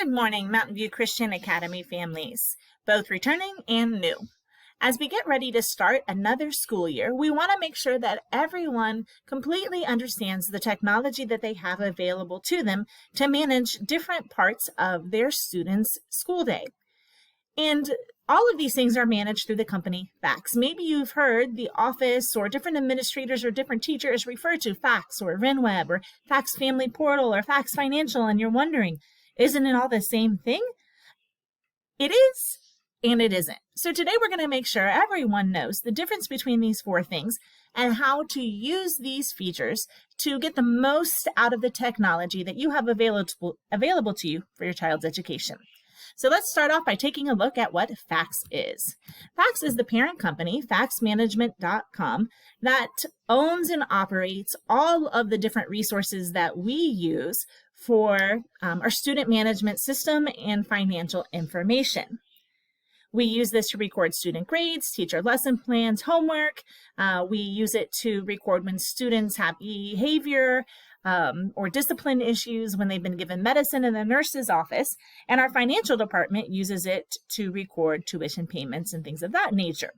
Good morning, Mountain View Christian Academy families, both returning and new. As we get ready to start another school year, we want to make sure that everyone completely understands the technology that they have available to them to manage different parts of their students' school day. And all of these things are managed through the company Fax. Maybe you've heard the office or different administrators or different teachers refer to Fax or RenWeb or Fax Family Portal or Fax Financial, and you're wondering, isn't it all the same thing? It is, and it isn't. So today we're going to make sure everyone knows the difference between these four things and how to use these features to get the most out of the technology that you have available to you for your child's education. So let's start off by taking a look at what Fax is. Fax is the parent company, faxmanagement.com, that owns and operates all of the different resources that we use for our student management system and financial information. We use this to record student grades, teacher lesson plans, homework. We use it to record when students have behavior or discipline issues, when they've been given medicine in the nurse's office. And our financial department uses it to record tuition payments and things of that nature.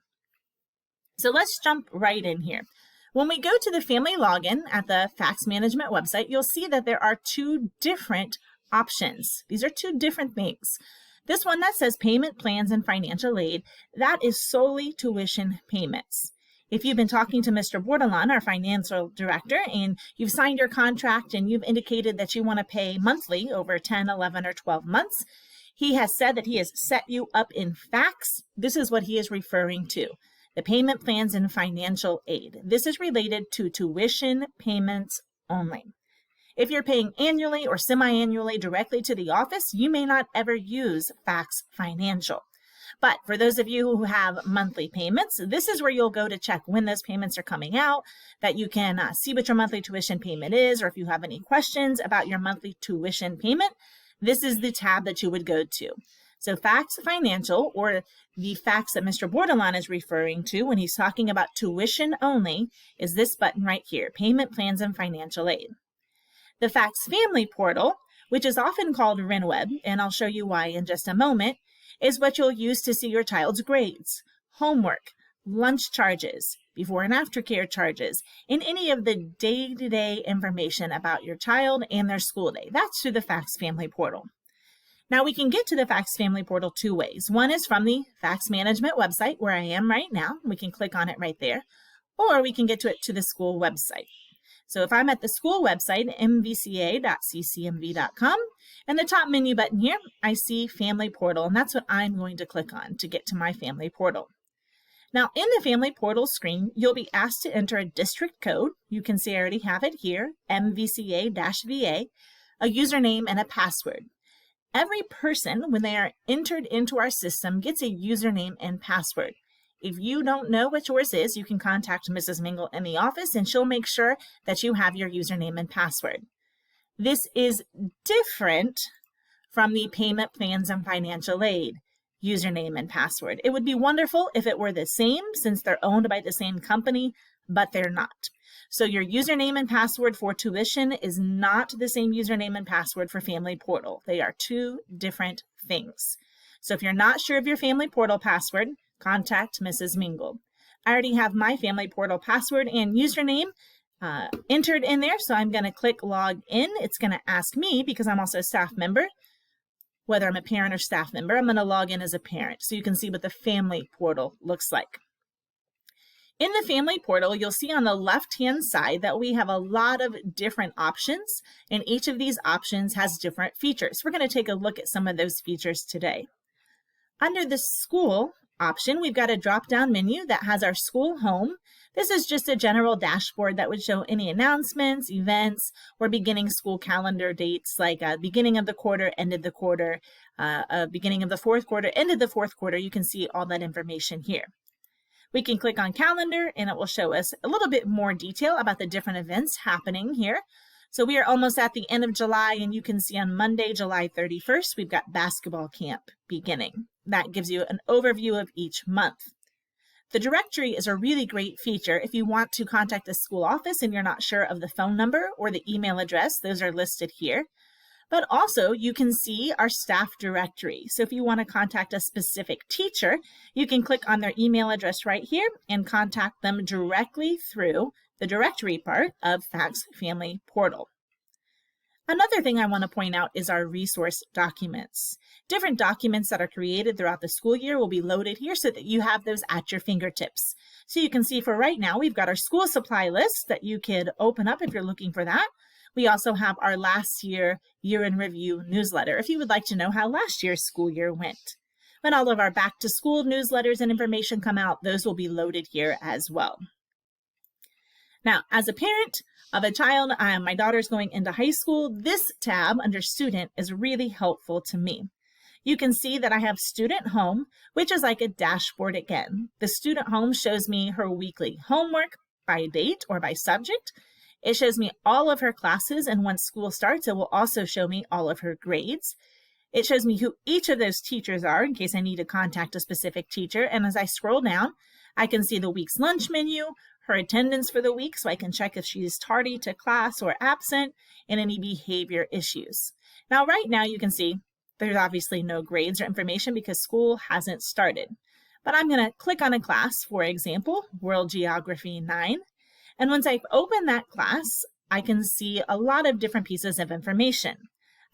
So let's jump right in here. When we go to the family login at the Fax Management website, you'll see that there are two different options. These are two different things. This one that says payment plans and financial aid, that is solely tuition payments. If you've been talking to Mr. Bordelon, our financial director, and you've signed your contract and you've indicated that you want to pay monthly over 10, 11, or 12 months, he has said that he has set you up in Fax. This is what he is referring to. The payment plans and financial aid. This is related to tuition payments only. If you're paying annually or semi-annually directly to the office, you may not ever use Fax Financial. But for those of you who have monthly payments, this is where you'll go to check when those payments are coming out, that you can see what your monthly tuition payment is, or if you have any questions about your monthly tuition payment, this is the tab that you would go to. So Fax Financial, or the Fax that Mr. Bordelon is referring to when he's talking about tuition only, is this button right here, Payment Plans and Financial Aid. The Fax Family Portal, which is often called RenWeb, and I'll show you why in just a moment, is what you'll use to see your child's grades, homework, lunch charges, before and after care charges, and any of the day-to-day information about your child and their school day. That's through the Fax Family Portal. Now we can get to the Fax Family Portal two ways. One is from the Fax Management website, where I am right now. We can click on it right there, or we can get to the school website. So if I'm at the school website, mvca.ccmv.com, and the top menu button here, I see Family Portal, and that's what I'm going to click on to get to my Family Portal. Now in the Family Portal screen, you'll be asked to enter a district code. You can see I already have it here, MVCA-VA, a username and a password. Every person, when they are entered into our system, gets a username and password. If you don't know what yours is, you can contact Mrs. Mingle in the office and she'll make sure that you have your username and password. This is different from the payment plans and financial aid username and password. It would be wonderful if it were the same, since they're owned by the same company, but they're not. So your username and password for tuition is not the same username and password for Family Portal. They are two different things. So if you're not sure of your Family Portal password, contact Mrs. Mingle. I already have my Family Portal password and username entered in there, so I'm going to click log in. It's going to ask me, because I'm also a staff member, whether I'm a parent or staff member. I'm going to log in as a parent so you can see what the Family Portal looks like. In the Family Portal, you'll see on the left-hand side that we have a lot of different options, and each of these options has different features. We're going to take a look at some of those features today. Under the School option, we've got a drop-down menu that has our school home. This is just a general dashboard that would show any announcements, events, or beginning school calendar dates, like beginning of the quarter, end of the quarter, beginning of the fourth quarter, end of the fourth quarter. You can see all that information here. We can click on calendar and it will show us a little bit more detail about the different events happening here. So we are almost at the end of July, and you can see on Monday, July 31st, we've got basketball camp beginning. That gives you an overview of each month. The directory is a really great feature if you want to contact the school office and you're not sure of the phone number or the email address. Those are listed here. But also you can see our staff directory. So if you want to contact a specific teacher, you can click on their email address right here and contact them directly through the directory part of FACTS Family Portal. Another thing I want to point out is our resource documents. Different documents that are created throughout the school year will be loaded here so that you have those at your fingertips. So you can see for right now, we've got our school supply list that you could open up if you're looking for that. We also have our last year in review newsletter if you would like to know how last year's school year went. When all of our back to school newsletters and information come out, those will be loaded here as well. Now, as a parent of a child, my daughter's going into high school, this tab under student is really helpful to me. You can see that I have student home, which is like a dashboard again. The student home shows me her weekly homework by date or by subject. It shows me all of her classes, and once school starts, it will also show me all of her grades. It shows me who each of those teachers are in case I need to contact a specific teacher. And as I scroll down, I can see the week's lunch menu, her attendance for the week, so I can check if she's tardy to class or absent, and any behavior issues. Now, right now, you can see there's obviously no grades or information because school hasn't started. But I'm going to click on a class, for example, World Geography 9. And once I've opened that class, I can see a lot of different pieces of information.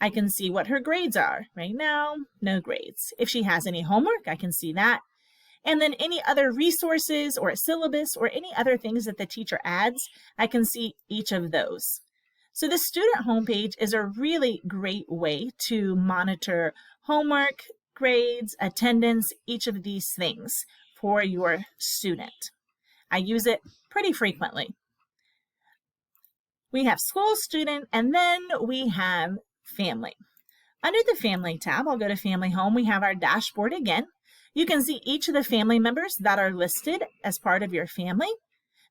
I can see what her grades are. Right now, no grades. If she has any homework, I can see that. And then any other resources or a syllabus or any other things that the teacher adds, I can see each of those. So the student homepage is a really great way to monitor homework, grades, attendance, each of these things for your student. I use it pretty frequently. We have school, student, and then we have family. Under the family tab, I'll go to family home. We have our dashboard again. You can see each of the family members that are listed as part of your family.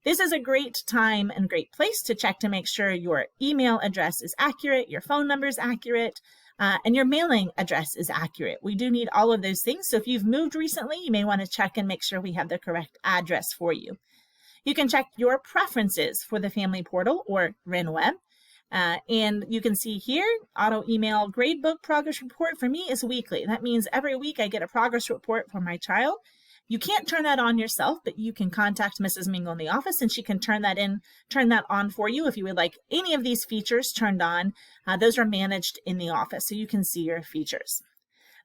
This is a great time and great place to check to make sure your email address is accurate, your phone number is accurate, and your mailing address is accurate. We do need all of those things. So if you've moved recently, you may want to check and make sure we have the correct address for you. You can check your preferences for the family portal or RenWeb. And you can see here, auto email gradebook progress report for me is weekly. That means every week I get a progress report for my child. You can't turn that on yourself, but you can contact Mrs. Mingle in the office and she can turn that on for you if you would like any of these features turned on. Those are managed in the office, so you can see your features.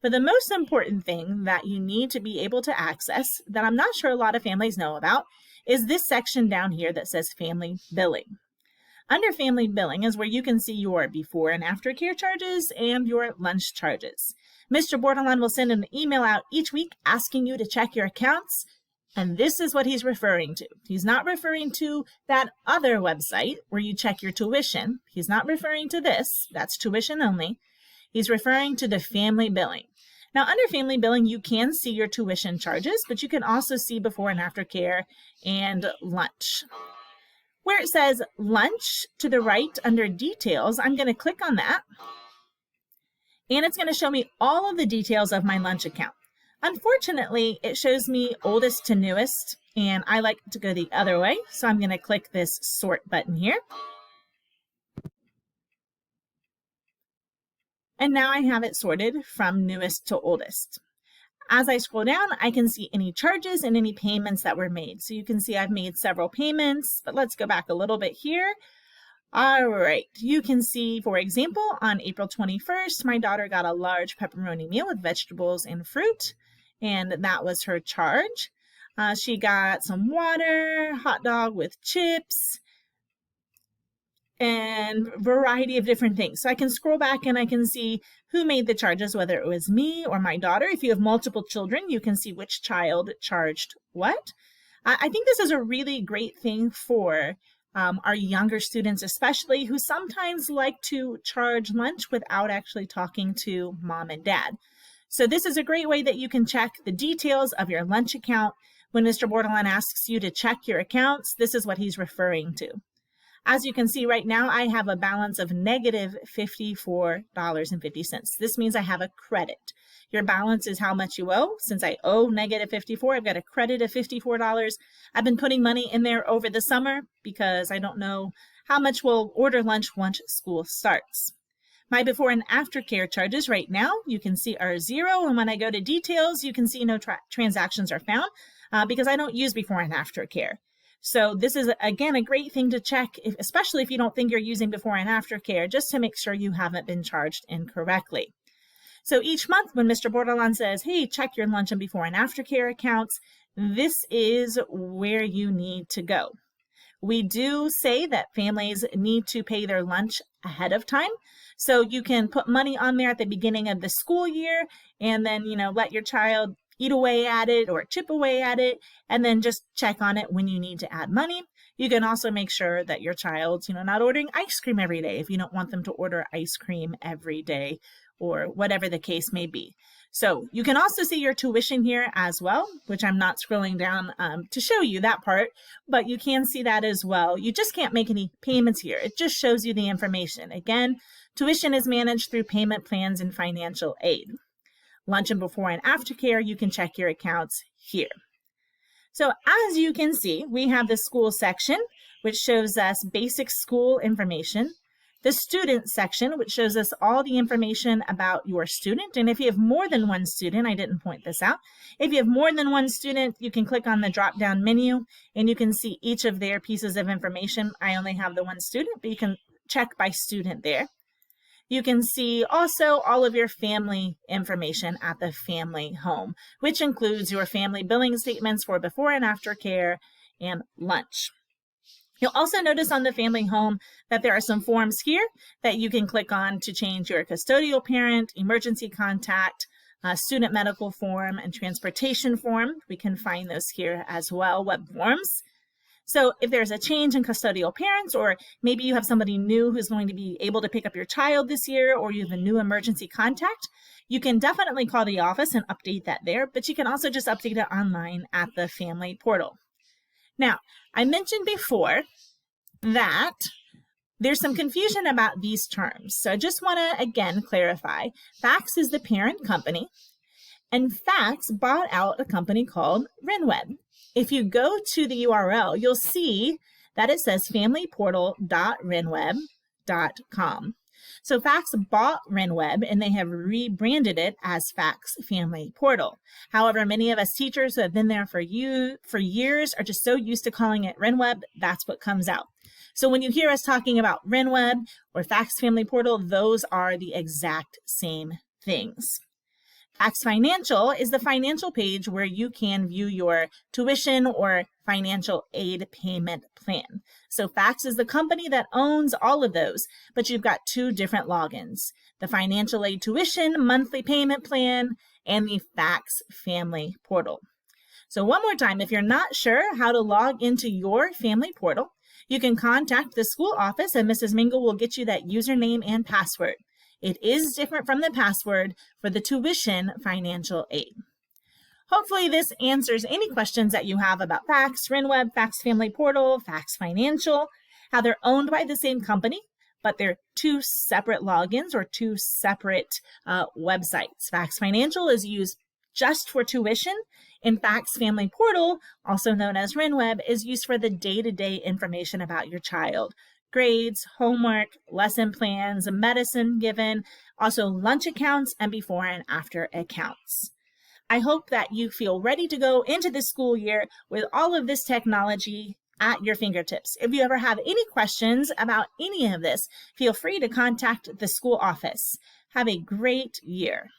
But the most important thing that you need to be able to access that I'm not sure a lot of families know about is this section down here that says family billing. Under family billing is where you can see your before and after care charges and your lunch charges. Mr. Bordelon will send an email out each week asking you to check your accounts, and this is what he's referring to. He's not referring to that other website where you check your tuition. He's not referring to this. That's tuition only. He's referring to the family billing. Now, under family billing, you can see your tuition charges, but you can also see before and after care and lunch. Where it says lunch to the right under details, I'm going to click on that. And it's going to show me all of the details of my lunch account. Unfortunately, it shows me oldest to newest, and I like to go the other way. So I'm going to click this sort button here. And now I have it sorted from newest to oldest. As I scroll down, I can see any charges and any payments that were made. So you can see I've made several payments, but let's go back a little bit here. All right, you can see, for example, on April 21st, my daughter got a large pepperoni meal with vegetables and fruit, and that was her charge. She got some water, hot dog with chips, and variety of different things. So I can scroll back and I can see who made the charges, whether it was me or my daughter. If you have multiple children, you can see which child charged what. I think this is a really great thing for our younger students, especially, who sometimes like to charge lunch without actually talking to mom and dad. So this is a great way that you can check the details of your lunch account. When Mr. Bordelon asks you to check your accounts, this is what he's referring to. As you can see right now, I have a balance of negative $54.50. This means I have a credit. Your balance is how much you owe. Since I owe negative $54, I've got a credit of $54. I've been putting money in there over the summer because I don't know how much we'll order lunch once school starts. My before and after care charges right now, you can see are 0. And when I go to details, you can see no transactions are found because I don't use before and after care. So this is, again, a great thing to check, especially if you don't think you're using before and after care, just to make sure you haven't been charged incorrectly. So each month when Mr. Bordelon says, hey, check your lunch and before and after care accounts, this is where you need to go. We do say that families need to pay their lunch ahead of time. So you can put money on there at the beginning of the school year and then, let your child eat away at it or chip away at it, and then just check on it when you need to add money. You can also make sure that your child's, not ordering ice cream every day if you don't want them to order ice cream every day or whatever the case may be. So you can also see your tuition here as well, which I'm not scrolling down to show you that part, but you can see that as well. You just can't make any payments here. It just shows you the information. Again, tuition is managed through payment plans and financial aid. Lunch and before and after care, you can check your accounts here. So as you can see, we have the school section, which shows us basic school information. The student section, which shows us all the information about your student. And if you have more than one student, I didn't point this out. If you have more than one student, you can click on the drop-down menu and you can see each of their pieces of information. I only have the one student, but you can check by student there. You can see also all of your family information at the family home, which includes your family billing statements for before and after care and lunch. You'll also notice on the family home that there are some forms here that you can click on to change your custodial parent, emergency contact, student medical form, and transportation form. We can find those here as well, web forms. So if there's a change in custodial parents, or maybe you have somebody new who's going to be able to pick up your child this year, or you have a new emergency contact, you can definitely call the office and update that there, but you can also just update it online at the family portal. Now, I mentioned before that there's some confusion about these terms. So I just want to, again, clarify. Fax is the parent company, and Fax bought out a company called RenWeb. If you go to the URL, you'll see that it says familyportal.renweb.com. So Fax bought RenWeb and they have rebranded it as Fax Family Portal. However, many of us teachers who have been there for years are just so used to calling it RenWeb, that's what comes out. So when you hear us talking about RenWeb or Fax Family Portal, those are the exact same things. Fax Financial is the financial page where you can view your tuition or financial aid payment plan. So Fax is the company that owns all of those, but you've got two different logins: the financial aid tuition monthly payment plan and the Fax Family Portal. So one more time, if you're not sure how to log into your family portal, you can contact the school office and Mrs. Mingle will get you that username and password. It is different from the password for the tuition financial aid. Hopefully this answers any questions that you have about Fax, RenWeb, Fax Family Portal, Fax Financial, how they're owned by the same company, but they're two separate logins or two separate websites. Fax Financial is used just for tuition, and Fax Family Portal, also known as RenWeb, is used for the day-to-day information about your child. Grades, homework, lesson plans, medicine given, also lunch accounts, and before and after accounts. I hope that you feel ready to go into the school year with all of this technology at your fingertips. If you ever have any questions about any of this, feel free to contact the school office. Have a great year.